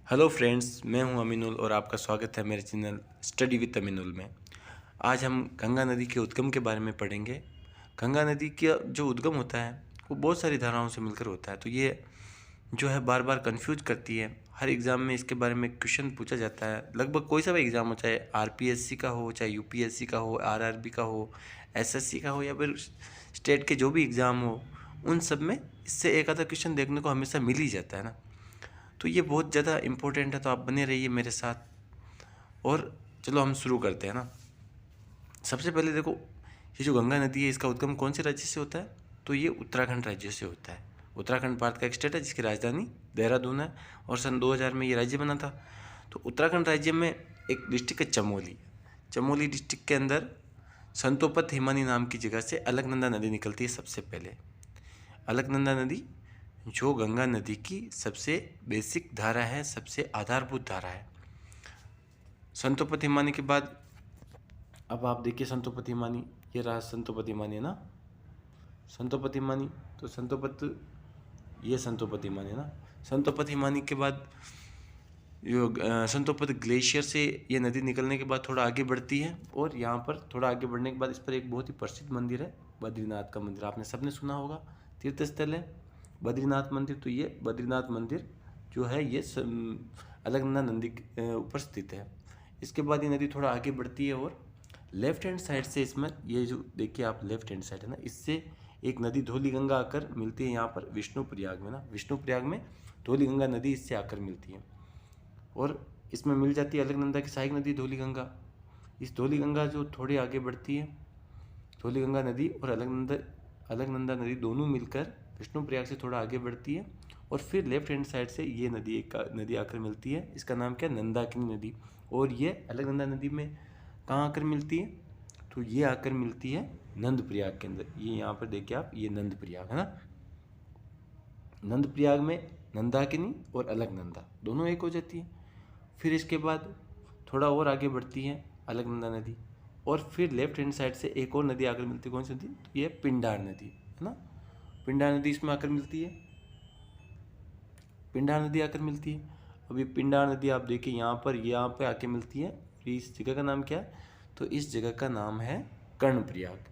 Hello friends, मैं हूं अमीनुल और आपका स्वागत है मेरे चैनल स्टडी विद अमीनुल में। आज हम गंगा नदी के उद्गम के बारे में पढ़ेंगे। गंगा नदी का जो उद्गम होता है वो बहुत सारी धाराओं से मिलकर होता है, तो ये जो है बार बार कंफ्यूज करती है। हर एग्ज़ाम में इसके बारे में क्वेश्चन पूछा जाता है। लगभग कोई सा भी एग्ज़ाम हो, चाहे आरपीएससी का हो, चाहे यूपीएससी का हो, आरआरबी का हो, एसएससी का हो, या फिर स्टेट के जो भी एग्ज़ाम हो, उन सब में इससे एक आधा क्वेश्चन देखने को हमेशा मिल ही जाता है ना। तो ये बहुत ज़्यादा इम्पोर्टेंट है, तो आप बने रहिए मेरे साथ। और चलो हम शुरू करते हैं ना। सबसे पहले देखो, ये जो गंगा नदी है इसका उद्गम कौन से राज्य से होता है? तो ये उत्तराखंड राज्य से होता है। उत्तराखंड भारत का एक स्टेट है जिसकी राजधानी देहरादून है, और सन 2000 में ये राज्य बना था। तो उत्तराखंड राज्य में एक डिस्ट्रिक्ट है चमोली। चमोली डिस्ट्रिक्ट के अंदर संतोपत हिमानी नाम की जगह से अलकनंदा नदी निकलती है। सबसे पहले अलकनंदा नदी जो गंगा नदी की सबसे बेसिक धारा है, सबसे आधारभूत धारा है। संतोपत हिमानी के बाद अब आप देखिए संतोपत हिमानी, ये रहा संतोपत हिमानी है ना, संतोपत हिमानी। तो ये संतोपत हिमानी है ना। संतोपत हिमानी के बाद संतोपत ग्लेशियर से ये नदी निकलने के बाद थोड़ा आगे बढ़ती है, और यहाँ पर थोड़ा आगे बढ़ने के बाद इस पर एक बहुत ही प्रसिद्ध मंदिर है, बद्रीनाथ का मंदिर। आपने सबने सुना होगा, तीर्थ स्थल है बद्रीनाथ मंदिर। तो ये बद्रीनाथ मंदिर जो है ये अलकनंदा नदी के ऊपर स्थित है। इसके बाद ये नदी थोड़ा आगे बढ़ती है, और लेफ्ट हैंड साइड से इसमें ये जो देखिए आप, लेफ्ट हैंड साइड है ना, इससे एक नदी धौलीगंगा आकर मिलती है यहाँ पर विष्णुप्रयाग में ना। विष्णुप्रयाग में धौलीगंगा नदी इससे आकर मिलती है, और इसमें मिल जाती है अलकनंदा की सहायक नदी धौलीगंगा। इस धौलीगंगा जो थोड़ी आगे बढ़ती है, धौलीगंगा नदी और अलकनंदा नदी दोनों मिलकर विष्णुप्रयाग से थोड़ा आगे बढ़ती है, और फिर लेफ्ट हैंड साइड से ये नदी आकर मिलती है। इसका नाम क्या है? नंदाकिनी नदी। और ये अलकनंदा नदी में कहाँ आकर मिलती है? तो ये आकर मिलती है नंदप्रयाग के अंदर। ये यहाँ पर देखिए आप, ये नंदप्रयाग है ना। नंदप्रयाग में नंदाकिनी और अलकनंदा दोनों एक हो जाती है। फिर इसके बाद थोड़ा और आगे बढ़ती है अलकनंदा नदी, और फिर लेफ्ट हैंड साइड से एक और नदी आकर मिलती है। कौन सी नदी? तो ये पिंडार नदी है ना। पिंडार नदी इसमें आकर मिलती है, पिंडार नदी आकर मिलती है। अब ये पिंडार नदी आप देखिए यहाँ पे आके मिलती है। इस जगह का नाम क्या है? तो इस जगह का नाम है कर्णप्रयाग।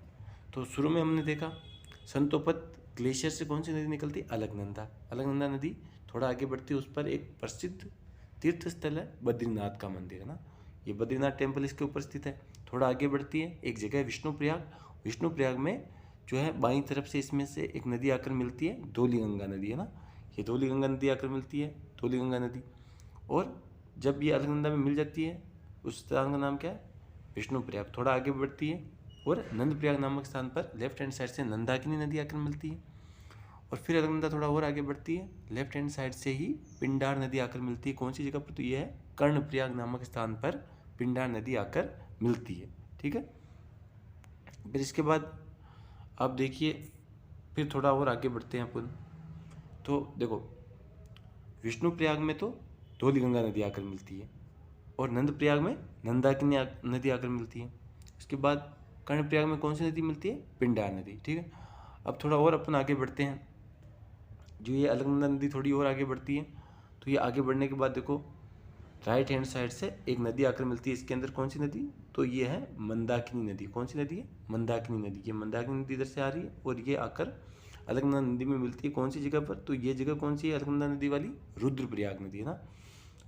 तो शुरू में हमने देखा संतोपत ग्लेशियर से कौन सी नदी निकलती है? अलकनंदा। अलकनंदा नदी थोड़ा आगे बढ़ती है, उस पर एक प्रसिद्ध तीर्थ स्थल है बद्रीनाथ का मंदिर है ना। ये बद्रीनाथ टेम्पल इसके ऊपर स्थित है। थोड़ा आगे बढ़ती है, एक जगह है विष्णुप्रयाग। विष्णुप्रयाग में जो है बाईं तरफ से इसमें से एक नदी आकर मिलती है, धौलीगंगा नदी है ना। ये धौलीगंगा नदी आकर मिलती है, धौलीगंगा नदी। और जब ये अलकनंदा में मिल जाती है, उस स्थान का नाम क्या है? विष्णुप्रयाग। थोड़ा आगे बढ़ती है, और नंदप्रयाग नामक स्थान पर लेफ्ट हैंड साइड से नंदाकिनी नदी आकर मिलती है। और फिर अलकनंदा थोड़ा और आगे बढ़ती है, लेफ्ट हैंड साइड से ही पिंडार नदी आकर मिलती है। कौन सी जगह पर? तो ये है कर्णप्रयाग नामक स्थान पर पिंडार नदी आकर मिलती है। ठीक है। फिर इसके बाद आप देखिए, फिर थोड़ा और आगे बढ़ते हैं अपन। तो देखो, विष्णुप्रयाग में तो धौलीगंगा नदी आकर मिलती है, और नंदप्रयाग में नंदाकिनी नदी आकर मिलती है। उसके बाद कर्णप्रयाग में कौन सी नदी मिलती है? पिंडार नदी। ठीक है। अब थोड़ा और अपन आगे बढ़ते हैं। जो ये अलकनंदा नदी थोड़ी और आगे बढ़ती है, तो ये आगे बढ़ने के बाद देखो राइट हैंड साइड से एक नदी आकर मिलती है। इसके अंदर कौन सी नदी? तो ये है मंदाकिनी नदी। कौन सी नदी है? मंदाकिनी नदी। ये मंदाकिनी नदी इधर से आ रही है, और ये आकर अलकनंदा नदी में मिलती है। कौन सी जगह पर? तो ये जगह कौन सी है अलकनंदा नदी वाली? रुद्रप्रयाग नदी है ना।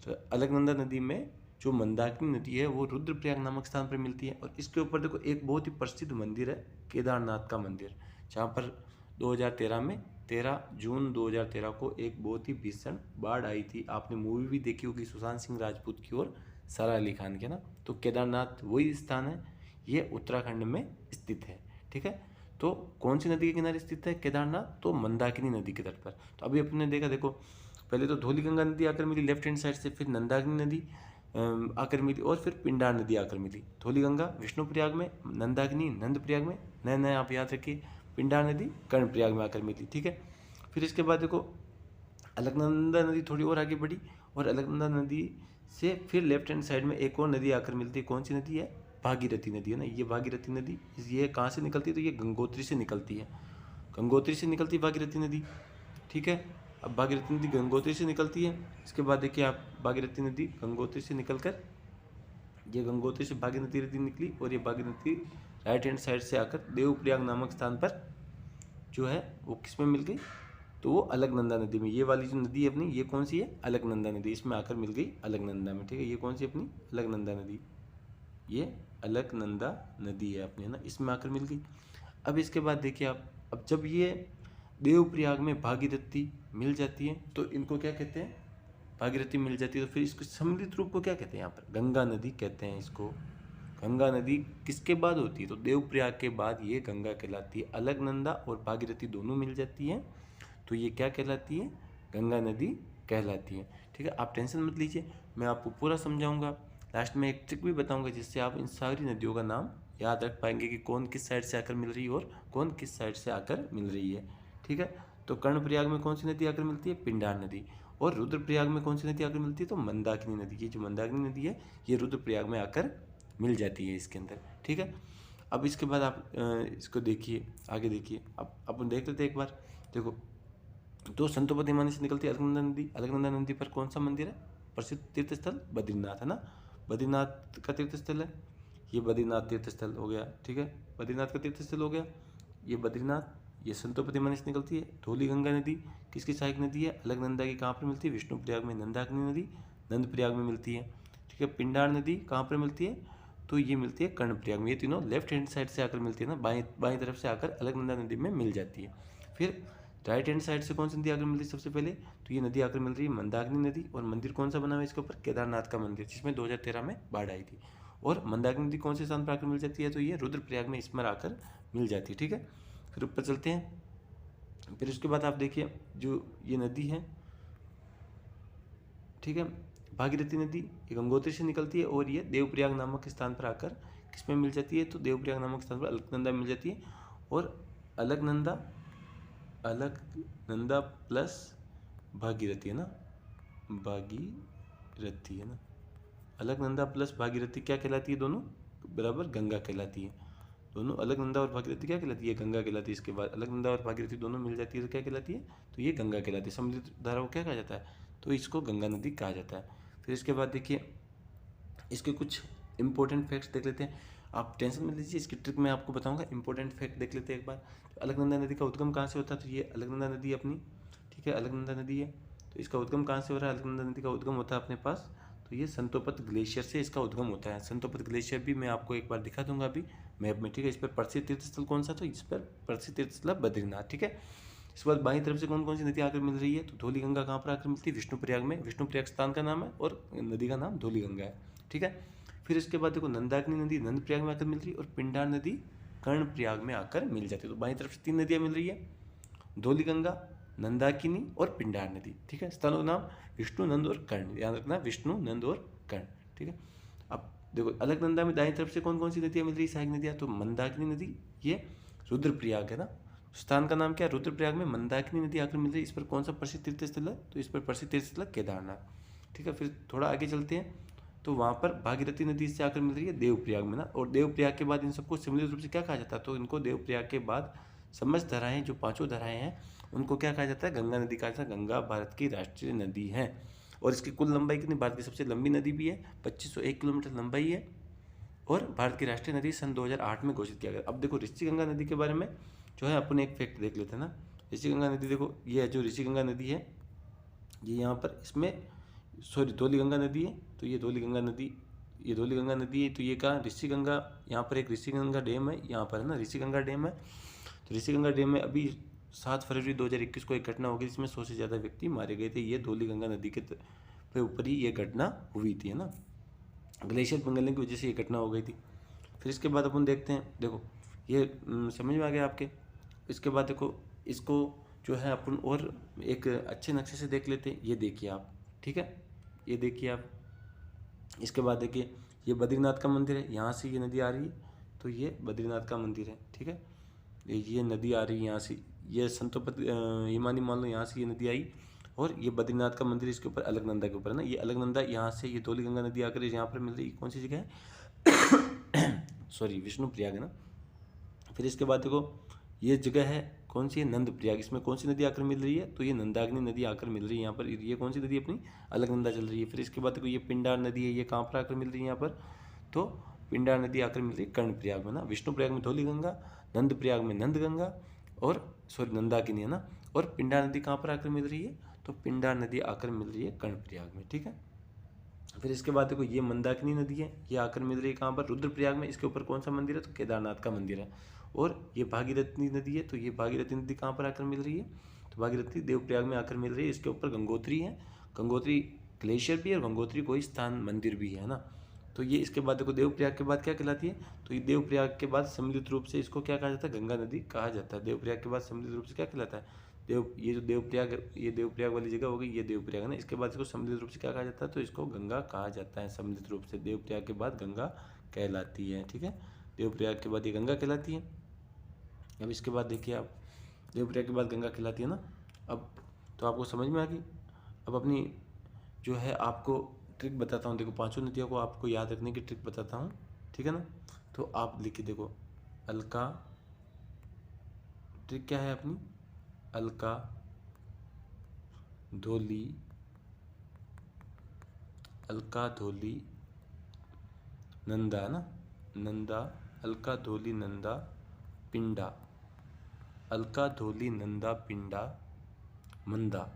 तो अलकनंदा नदी में जो मंदाकिनी नदी है वो रुद्रप्रयाग नामक स्थान पर मिलती है। और इसके ऊपर देखो एक बहुत ही प्रसिद्ध मंदिर है, केदारनाथ का मंदिर, जहाँ पर 2013 में 13 जून 2013 को एक बहुत ही भीषण बाढ़ आई थी। आपने मूवी भी देखी होगी सुशांत सिंह राजपूत की और सारा अली खान के ना। तो केदारनाथ वही स्थान है, ये उत्तराखंड में स्थित है। ठीक है। तो कौन सी नदी के किनारे स्थित है केदारनाथ? तो मंदाकिनी नदी के तट पर। तो अभी अपने देखा, देखो पहले तो धौलीगंगा नदी आकर मिली लेफ्ट हैंड साइड से, फिर नंदाकिनी नदी आकर मिली, और फिर पिंडार नदी आकर मिली। धौलीगंगा विष्णुप्रयाग में, नंदाकिनी नंदप्रयाग में, नए नए आप याद रखिए, पिंडार नदी कर्णप्रयाग में आकर मिली। ठीक है। फिर इसके बाद देखो अलकनंदा नदी थोड़ी और आगे बढ़ी, और अलकनंदा नदी से फिर लेफ्ट हैंड साइड में एक और नदी आकर मिलती है। कौन सी नदी है? भागीरथी नदी है ना। ये भागीरथी नदी, ये कहाँ से निकलती है? तो ये गंगोत्री से निकलती है। गंगोत्री से निकलती है भागीरथी नदी। ठीक है। अब भागीरथी नदी गंगोत्री से निकलती है। इसके बाद देखिए आप, भागीरथी नदी गंगोत्री से निकलकर, ये गंगोत्री से भागीरथी नदी निकली और ये भागीरथी राइट हैंड साइड से आकर देवप्रयाग नामक स्थान पर जो है वो किस में मिल गई, तो वो अलकनंदा नदी में। ये वाली जो नदी है अपनी, ये कौन सी है, अलकनंदा नदी, इसमें आकर मिल गई अलकनंदा में। ठीक है, ये कौन सी अपनी, अलकनंदा नदी, ये अलकनंदा नदी है अपनी, है ना, इसमें आकर मिल गई। अब इसके बाद देखिए आप, अब जब ये देवप्रयाग में भागीरथी मिल जाती है तो इनको क्या कहते हैं, भागीरथी मिल जाती है तो फिर इसको सम्मिलित रूप को क्या कहते हैं, यहाँ पर गंगा नदी कहते हैं इसको। गंगा नदी किसके बाद होती है, तो देवप्रयाग के बाद ये गंगा कहलाती है। अलकनंदा और भागीरथी दोनों मिल जाती हैं तो ये क्या कहलाती है, गंगा नदी कहलाती है। ठीक है, आप टेंशन मत लीजिए, मैं आपको पूरा समझाऊंगा। लास्ट में एक ट्रिक भी बताऊंगा जिससे आप इन सारी नदियों का नाम याद रख पाएंगे कि कौन किस साइड से आकर मिल रही है और कौन किस साइड से आकर मिल रही है। ठीक है, तो कर्णप्रयाग में कौन सी नदी आकर मिलती है, पिंडार नदी। और रुद्रप्रयाग में कौन सी नदी आकर मिलती है, तो मंदाकिनी नदी। ये जो मंदाकिनी नदी है ये रुद्रप्रयाग में आकर मिल जाती है इसके अंदर। ठीक है, अब इसके बाद आप इसको देखिए, आगे देखिए, अब अपन देख लेते हैं एक बार। देखो, तो संतोपति हिमानी से निकलती है अलकनंदा नदी। अलकनंदा नदी पर कौन सा मंदिर है, प्रसिद्ध तीर्थ स्थल बद्रीनाथ, है ना, बद्रीनाथ का तीर्थ स्थल है, ये बद्रीनाथ तीर्थ स्थल हो गया। ठीक है, बद्रीनाथ का तीर्थ स्थल हो गया ये बद्रीनाथ। ये संतोपति हिमानी से निकलती है। धौली गंगा नदी किसकी सहायक नदी है, अलकनंदा की, कहाँ पर मिलती है, विष्णुप्रयाग में। नंदाकिनी नदी नंदप्रयाग में मिलती है। ठीक है, पिंडार नदी कहाँ पर मिलती है, तो ये मिलती है कर्णप्रयाग में। ये तीनों लेफ्ट हैंड साइड से आकर मिलती है ना, बाएं तरफ से आकर अलकनंदा नदी में मिल जाती है। फिर राइट हैंड साइड से कौन सी नदी आकर मिल रही है सबसे पहले, तो ये नदी आकर मिल रही है मंदाकिनी नदी। और मंदिर कौन सा बना हुआ है इसके ऊपर, केदारनाथ का मंदिर, जिसमें 2013 में बाढ़ आई थी। और मंदाकिनी नदी कौन से स्थान पर आकर मिल जाती है, तो ये रुद्रप्रयाग में इसमें आकर मिल जाती है। ठीक है, फिर ऊपर चलते हैं। फिर उसके बाद आप देखिए जो ये नदी है, ठीक है, भागीरथी नदी, ये गंगोत्री से निकलती है और ये देवप्रयाग नामक स्थान पर आकर किसमें मिल जाती है, तो देवप्रयाग नामक स्थान पर अलकनंदा मिल जाती है। और अलकनंदा प्लस भागीरथी, है ना, भागीरथी, है ना, अलकनंदा प्लस भागीरथी क्या कहलाती है, दोनों बराबर गंगा कहलाती है। दोनों अलकनंदा और भागीरथी क्या कहलाती है, गंगा कहलाती है। इसके बाद अलकनंदा और भागीरथी दोनों मिल जाती है तो क्या कहलाती है, तो ये गंगा कहलाती है। सम्मिलित धारा को क्या कहा जाता है, तो इसको गंगा नदी कहा जाता है। फिर इसके बाद देखिए इसके कुछ इंपॉर्टेंट फैक्ट्स देख लेते हैं। आप टेंशन मत लीजिए, इसकी ट्रिक मैं आपको बताऊंगा। इंपॉर्टेंट फैक्ट देख लेते हैं एक बार। तो अलकनंदा नदी का उद्गम कहाँ से होता है, तो ये अलकनंदा नदी अपनी, ठीक है, अलकनंदा नदी है, तो इसका उद्गम कहाँ से हो रहा है, अलकनंदा नदी का उद्गम होता है अपने पास, तो ये संतोपत ग्लेशियर से इसका उद्गम होता है। संतोपत ग्लेशियर भी मैं आपको एक बार दिखा दूंगा अभी मैप में। ठीक है, इस पर प्रसिद्ध तीर्थस्थल कौन सा, तो इस पर प्रसिद्ध तीर्थस्थल बद्रीनाथ। ठीक है, इसके बाद बाईं तरफ से कौन कौन सी नदी आकर मिल रही है, तो धौली गंगा कहाँ पर आकर मिलती है, विष्णुप्रयाग में। विष्णुप्रयाग स्थान का नाम है और नदी का नाम धौली गंगा है। ठीक है, फिर इसके बाद देखो नंदाकिनी नदी नंदप्रयाग में आकर मिल रही है और पिंडार नदी कर्णप्रयाग में आकर मिल जाती है। तो बाईं तरफ से 3 नदियाँ मिल रही है, धौली गंगा, नंदाकिनी और पिंडार नदी। ठीक है, स्थानों का नाम विष्णु, नंद और कर्ण, याद रखना, विष्णु, नंद और कर्ण। ठीक है, अब देखो अलकनंदा में दाईं तरफ से कौन कौन सी नदियाँ मिल रही है, सहायक नदियाँ, तो मंदाकिनी नदी, ये रुद्रप्रयाग है ना, स्थान का नाम क्या है, रुद्रप्रयाग में मंदाकिनी नदी आकर मिल रही है। इस पर कौन सा प्रसिद्ध तीर्थ स्थल है, तो इस पर प्रसिद्ध तीर्थ स्थल केदारनाथ। ठीक है, फिर थोड़ा आगे चलते हैं तो वहाँ पर भागीरथी नदी से आकर मिल रही है देवप्रयाग में ना। और देवप्रयाग के बाद इन सबको सम्मिलित रूप से क्या कहा जाता है, तो इनको देवप्रयाग के बाद समस्त धाराएं, जो 5 धाराएं हैं, उनको क्या कहा जाता है, गंगा नदी कहा जाता है। गंगा भारत की राष्ट्रीय नदी है और इसकी कुल लंबाई कितनी, भारत की सबसे लंबी नदी भी है, 2501 किलोमीटर लंबाई है और भारत की राष्ट्रीय नदी सन 2008 में घोषित किया गया। अब देखो ऋषिगंगा नदी के बारे में जो है अपन एक फैक्ट देख लेते हैं ना। ऋषिगंगा नदी देखो, ये जो ऋषिगंगा नदी है, ये यहाँ पर इसमें धौली गंगा नदी है, तो ये धौली गंगा नदी, ये धौली गंगा नदी है, तो ये कहाँ, ऋषिगंगा, यहाँ पर एक ऋषिगंगा डैम है, यहाँ पर है ना ऋषिगंगा डैम है। तो ऋषिगंगा डैम में अभी 7 फरवरी 2021 को एक घटना हो गई जिसमें 100 से ज़्यादा व्यक्ति मारे गए थे। ये धौली गंगा नदी के ऊपर ही ये घटना हुई थी, है ना, ग्लेशियर पिघलने की वजह से ये घटना हो गई थी। फिर इसके बाद अपन देखते हैं, देखो ये समझ में आ गया आपके। इसके बाद देखो इसको जो है अपन और एक अच्छे नक्शे से देख लेते हैं। ये देखिए आप, ठीक है, ये देखिए आप। इसके बाद देखिए ये बद्रीनाथ का मंदिर है, यहाँ से ये नदी आ रही है, तो ये बद्रीनाथ का मंदिर है। ठीक है, ये नदी आ रही है यहाँ से, ये संतोपत हिमानी मान लो, यहाँ से ये नदी आई और ये बद्रीनाथ का मंदिर इसके ऊपर अलकनंदा के ऊपर है ना। ये अलकनंदा यहाँ से ये धौली गंगा नदी आकर यहाँ पर मिल रही है, कौन सी जगह है सॉरी विष्णुप्रयाग है ना। फिर इसके बाद देखो ये जगह है कौन सी है, नंदप्रयाग। इसमें कौन सी नदी आकर मिल रही है, तो ये नंदाग्नि नदी आकर मिल रही है यहाँ पर। ये कौन सी नदी अपनी, अलकनंदा चल रही है। फिर इसके बाद देखो ये पिंडार नदी है, ये कहाँ पर आकर मिल रही है यहाँ पर, तो पिंडार नदी आकर मिल रही है कर्णप्रयाग में ना। विष्णुप्रयाग में धौली गंगा, नंदप्रयाग में नंद गंगा, और सॉरी नंदाकिनी है ना। और पिंडार नदी कहाँ पर आकर मिल रही है, तो पिंडार नदी आकर मिल रही है कर्णप्रयाग में, ठीक है। फिर इसके बाद देखो ये मंदाकिनी नदी है, ये आकर मिल रही है कहाँ पर, रुद्रप्रयाग में। इसके ऊपर कौन सा मंदिर है, तो केदारनाथ का मंदिर है। और ये भागीरथी नदी है, तो ये भागीरथी नदी कहाँ पर आकर मिल रही है, तो भागीरथी देवप्रयाग में आकर मिल रही है। इसके ऊपर गंगोत्री है, गंगोत्री ग्लेशियर भी है और गंगोत्री कोई स्थान मंदिर भी है ना। तो ये इसके बाद देखो देवप्रयाग के बाद क्या कहलाती है, तो ये देवप्रयाग के बाद सम्मिलित रूप से इसको क्या कहा जाता है, गंगा नदी कहा जाता है। देवप्रयाग के बाद सम्मिलित रूप से क्या कहलाता है, ये जो देवप्रयाग, ये देवप्रयाग वाली जगह हो गई, ये देवप्रयाग है ना। इसके बाद इसको सम्मिलित रूप से क्या कहा जाता है, तो इसको गंगा कहा जाता है सम्मिलित रूप से। देवप्रयाग के बाद गंगा कहलाती है, ठीक है। देवप्रयाग के बाद ये गंगा कहलाती है। अब इसके बाद देखिए आप, देवप्रयाग के बाद गंगा कहलाती है ना। अब तो आपको समझ में आ गई। अब अपनी जो है आपको ट्रिक बताता हूँ। देखो पांचों नदियों को आपको याद रखने की ट्रिक बताता हूँ, ठीक है ना। तो आप लिखिए, देखो अलका, ट्रिक क्या है अपनी, अलका, धोली, अलका धोली नंदा ना, नंदा, अलका धोली नंदा पिंडा, अलका धोली नंदा पिंडा मंदा,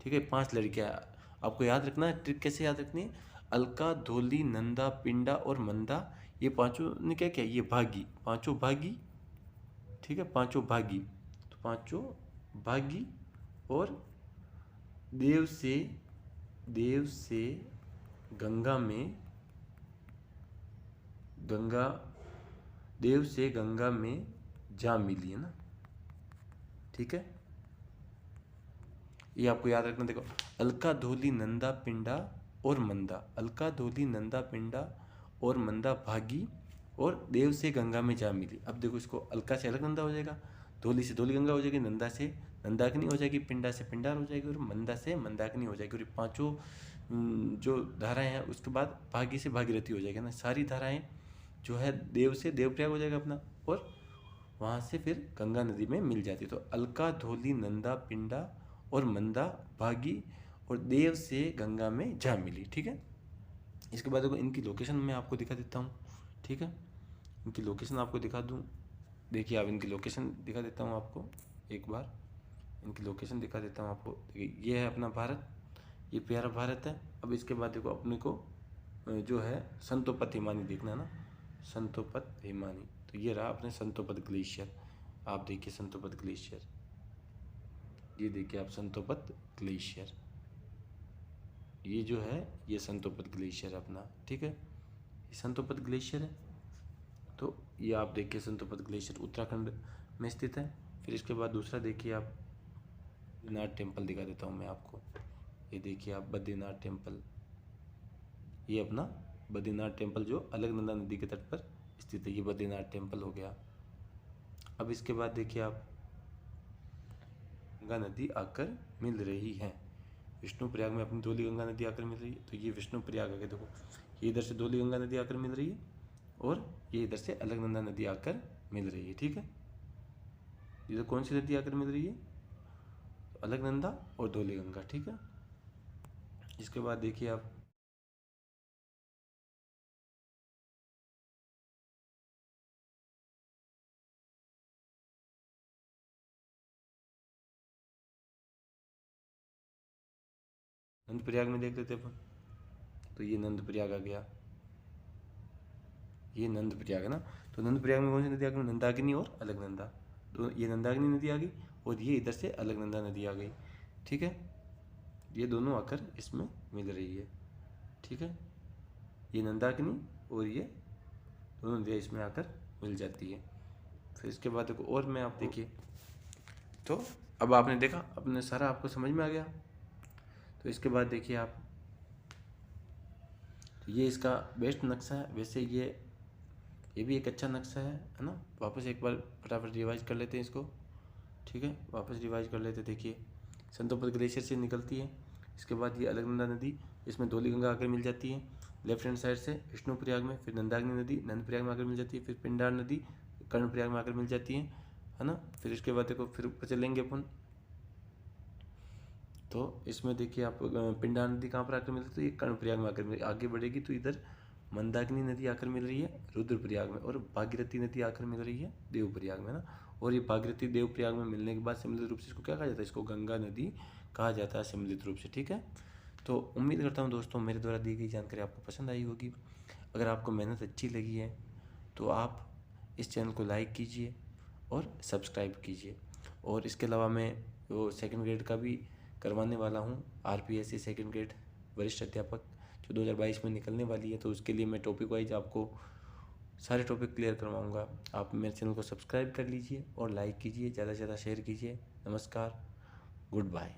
ठीक है। 5 लड़कियां आपको याद रखना है। ट्रिक कैसे याद रखनी है, अलका धोली नंदा पिंडा और मंदा, ये पांचों ने क्या किया, ये भागी, पांचों भागी, ठीक है, पांचों भागी। तो पांचों भागी और देव से गंगा में, गंगा, देव से गंगा में जा मिली है ना, ठीक है। ये आपको याद रखना। देखो अलका धोली नंदा पिंडा और मंदा, अलका धोली नंदा पिंडा और मंदा भागी और देव से गंगा में जा मिली। अब देखो इसको अलका से अलकनंदा हो जाएगा, धोली से धोली गंगा हो जाएगी, नंदा से नंदाकिनी हो जाएगी, पिंडा से पिंडार हो जाएगी और मंदा से मंदाकिनी हो जाएगी। और ये पांचों जो धाराएं हैं उसके बाद भागी से भागीरथी हो जाएगी ना। सारी धाराएं जो है देव से देवप्रयाग हो जाएगा अपना, और वहाँ से फिर गंगा नदी में मिल जाती है। तो अलका धोली नंदा पिंडा और मंदा भागी और देव से गंगा में जा मिली, ठीक है। इसके बाद देखो इनकी लोकेशन मैं आपको दिखा देता हूँ, ठीक है। इनकी लोकेशन आपको दिखा दूँ, देखिए आप इनकी लोकेशन दिखा देता हूँ आपको एक बार, इनकी लोकेशन दिखा देता हूँ आपको। देखिए ये है अपना भारत, ये प्यारा भारत है। अब इसके बाद देखो अपने को जो है संतोपत हिमानी देखना है ना, संतोपत हिमानी। तो ये रहा अपने संतोपत ग्लेशियर, आप देखिए संतोपत ग्लेशियर, ये देखिए आप संतोपत ग्लेशियर, ये जो है ये संतोपत ग्लेशियर अपना, ठीक है। ये संतोपत ग्लेशियर है। तो ये आप देखिए संतोपत ग्लेशियर उत्तराखंड में स्थित है। फिर इसके बाद दूसरा देखिए आप, बद्रीनाथ टेम्पल दिखा देता हूँ मैं आपको। ये देखिए आप बद्रीनाथ टेम्पल, ये अपना बद्रीनाथ टेम्पल जो अलकनंदा नदी के तट पर स्थित है, ये बद्रीनाथ टेम्पल हो गया। अब इसके बाद देखिए आप, गंगा नदी आकर मिल रही है विष्णुप्रयाग में, अपनी धौली गंगा नदी आकर मिल रही है। तो ये विष्णुप्रयाग है, देखो ये इधर से धौली गंगा नदी आकर मिल रही है और ये इधर से अलकनंदा नदी आकर मिल रही है, ठीक है। इधर कौन सी नदी आकर मिल रही है, अलकनंदा और धौली गंगा, ठीक है। इसके बाद देखिए आप, नंदप्रयाग में देख लेते अपन। तो ये नंदप्रयाग आ गया, ये नंदप्रयाग है ना। तो नंदप्रयाग में कौन सी नदी आ गई, नंदाकिनी और अलकनंदा। तो ये नंदाकिनी नदी आ गई और ये इधर से अलकनंदा नदी आ गई, ठीक है। ये दोनों आकर इसमें मिल रही है, ठीक है। ये नंदाकिनी और ये दोनों नदियाँ इसमें आकर मिल जाती है। फिर इसके बाद देखो और मैं आप देखिए, तो अब आपने देखा, अपने सारा आपको समझ में आ गया। तो इसके बाद देखिए आप, तो ये इसका बेस्ट नक्शा है। वैसे ये भी एक अच्छा नक्शा है ना। वापस एक बार फटाफट रिवाइज कर लेते हैं इसको, ठीक है। वापस रिवाइज कर लेते हैं। देखिए संतोपत ग्लेशियर से निकलती है, इसके बाद ये अलकनंदा नदी, इसमें धौली गंगा आकर मिल जाती है लेफ्ट हैंड साइड से विष्णुप्रयाग में। फिर नंदाकिनी नदी नंदप्रयाग में आकर मिल जाती है। फिर पिंडार नदी कर्णप्रयाग में आकर मिल जाती है। है ना। फिर इसके बाद देखो फिर ऊपर चलेंगे अपन, तो इसमें देखिए आप पिंडा नदी कहाँ पर आकर मिलती है, तो ये कर्णप्रयाग में आकर आगे बढ़ेगी तो इधर मंदाकिनी नदी आकर मिल रही है रुद्रप्रयाग में, और भागीरथी नदी आकर मिल रही है देवप्रयाग में ना। और ये भागीरथी देवप्रयाग में मिलने के बाद सम्मिलित रूप से इसको क्या कहा जाता है, इसको गंगा नदी कहा जाता है सम्मिलित रूप से, ठीक है। तो उम्मीद करता हूँ दोस्तों मेरे द्वारा दी गई जानकारी आपको पसंद आई होगी। अगर आपको मेहनत अच्छी लगी है तो आप इस चैनल को लाइक कीजिए और सब्सक्राइब कीजिए। और इसके अलावा मैं वो सेकंड ग्रेड का भी करवाने वाला हूँ, RPSC सेकंड ग्रेड वरिष्ठ अध्यापक जो 2022 में निकलने वाली है, तो उसके लिए मैं टॉपिक वाइज आपको सारे टॉपिक क्लियर करवाऊँगा। आप मेरे चैनल को सब्सक्राइब कर लीजिए और लाइक कीजिए, ज़्यादा से ज़्यादा शेयर कीजिए। नमस्कार, गुड बाय।